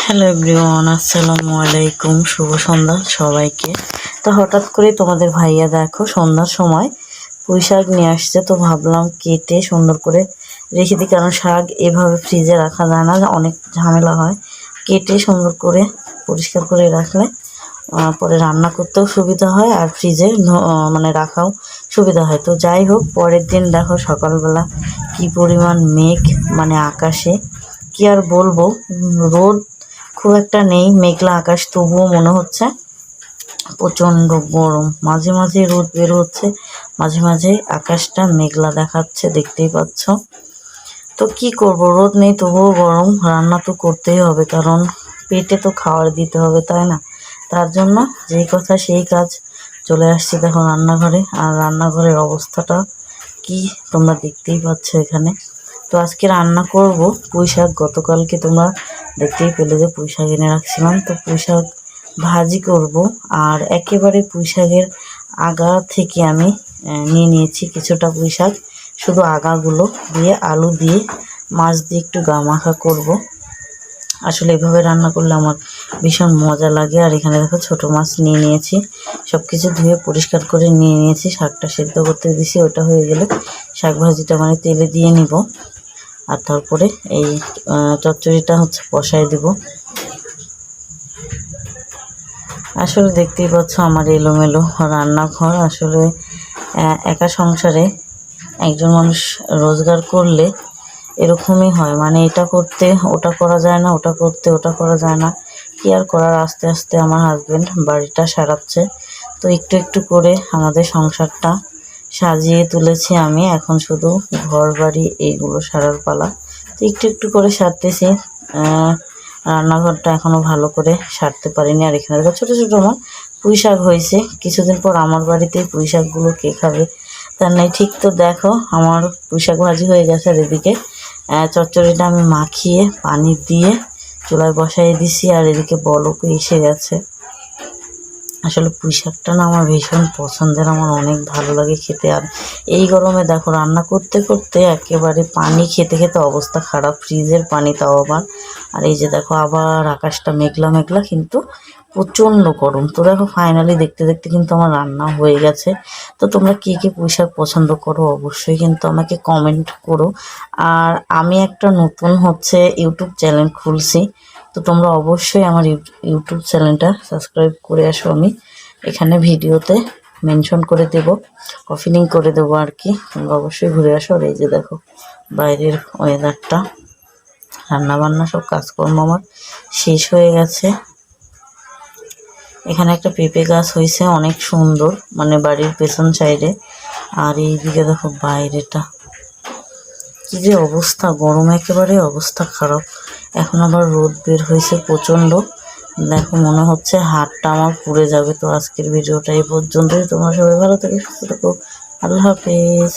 Hello everyone, আসসালামু আলাইকুম। শুভ সন্ধ্যা সবাইকে। তো হঠাৎ করে তোমাদের ভাইয়া দেখো সন্ধ্যার সময় পুঁই শাক নিয়ে আসছে, তো ভাবলাম কেটে সুন্দর করে রেখে দিই, কারণ শাক এভাবে ফ্রিজে রাখা যায় না, অনেক ঝামেলা হয়। কেটে সুন্দর করে পরিষ্কার করে রাখলে পরে রান্না করতেও সুবিধা হয় আর ফ্রিজে মানে রাখাও সুবিধা হয়। তো যাই হোক, পরের দিন দেখো সকালবেলা কি পরিমাণ মেঘ, মানে আকাশে কি আর বলবো, রোদ খুব একটা নেই, মেঘলা আকাশ, তবুও মনে হচ্ছে প্রচণ্ড গরম। মাঝে মাঝে রোদ বের হচ্ছে, মাঝে মাঝে আকাশটা মেঘলা দেখাচ্ছে, দেখতেই পাচ্ছ। তো কি করব, রোদ নেই তবুও গরম, রান্না তো করতেই হবে, কারণ পেটে তো খাবার দিতে হবে, তাই না? তার জন্য যেই কথা সেই কাজ, চলে আসছি দেখো রান্নাঘরে। আর রান্নাঘরের অবস্থাটা কি তোমরা দেখতেই পাচ্ছ এখানে। তো আজকে রান্না করব পুঁই শাক। গতকালকে তোমরা দেখতেই পেলে যে পুঁই শাক এনে রাখছিলাম, তো পুঁই শাক ভাজি করব। আর একেবারে পুঁই শাকের আগা থেকে আমি নিয়ে নিয়েছি কিছুটা পুঁই শাক, শুধু আগাগুলো দিয়ে আলু দিয়ে মাছ দিয়ে একটু গামাখা করব। আসলে এভাবে রান্না করলে আমার ভীষণ মজা লাগে। আর এখানে দেখো ছোট মাছ নিয়ে নিয়েছি, সব কিছু ধুয়ে পরিষ্কার করে নিয়ে নিয়েছি। শাকটা সেদ্ধ করতে দিয়েছি, ওটা হয়ে গেলে শাক ভাজিটা মানে তেলে দিয়ে নিব। আর তারপরে এই চচ্চড়িটা বসায় দিব। আসলে দেখতেই পাচ্ছ আমার এলোমেলো রান্নাঘর। আসলে একা সংসারে একজন মানুষ রোজগার করলে এরকমই হয়, মানে এটা করতে ওটা করা যায় না, ওটা করতে ওটা করা যায় না, কি আর করার। আস্তে আস্তে আমার হাজবেন্ড বাড়িটা সারাচ্ছে, তো একটু একটু করে আমাদের সংসারটা সাজিয়ে তুলেছি আমি। এখন শুধু ঘর বাড়ি এইগুলো সারার পালা, তো একটু একটু করে সারতেছি। রান্নাঘরটা এখনও ভালো করে সারতে পারিনি। আর এখানে দেখো ছোটো ছোটো আমার পুঁই শাক হয়েছে, কিছুদিন পর আমার বাড়িতে পুঁই শাকগুলো কে খাবে তার নেই ঠিক। তো দেখো আমার পুঁই শাক ভাজি হয়ে গেছে, আর এদিকে চচ্চড়িটা আমি মাখিয়ে পানি দিয়ে চুলায় বসাই দিছি, আর এদিকে বলকও এসে গেছে। আসলে পুঁই শাকটা না আমার ভীষণ পছন্দের, আমার অনেক ভালো লাগে খেতে। আর এই গরমে দেখো রান্না করতে করতে একেবারে পানি খেতে খেতে অবস্থা খারাপ, ফ্রিজের পানি তাও আবার। আর এই যে দেখো আবার আকাশটা মেঘলা মেঘলা, কিন্তু প্রচণ্ড গরম। তো দেখো ফাইনালি দেখতে দেখতে কিন্তু আমার রান্না হয়ে গেছে। তো তোমরা কে কে পুঁই শাক পছন্দ করো অবশ্যই কিন্তু আমাকে কমেন্ট করো। আর আমি একটা নতুন ইউটিউব চ্যানেল খুলছি, তো তোমরা অবশ্যই আমার ইউটিউব চ্যানেলটা সাবস্ক্রাইব করে আসো। আমি এখানে ভিডিওতে মেনশন করে দেব, ওপেনিং করে দেবো আর কি, তোমরা অবশ্যই ঘুরে আসো। আর এই যে দেখো বাইরের ওয়েদারটা, রান্নাবান্না সব কাজকর্ম আমার শেষ হয়ে গেছে। এখানে একটা পেঁপে গাছ হয়েছে অনেক সুন্দর, মানে বাড়ির পেছন সাইডে। আর এইদিকে দেখো বাইরেটা কি যে অবস্থা, গরম একেবারে অবস্থা খারাপ। এখন আবার রোদ বের হয়েছে প্রচণ্ড, দেখো মনে হচ্ছে হাতটা আমার পুড়ে যাবে। তো আজকের ভিডিওটা এই পর্যন্তই। তোমরা সবাই ভালো থেকে সুস্থ থাকো। আল্লাহ হাফেজ।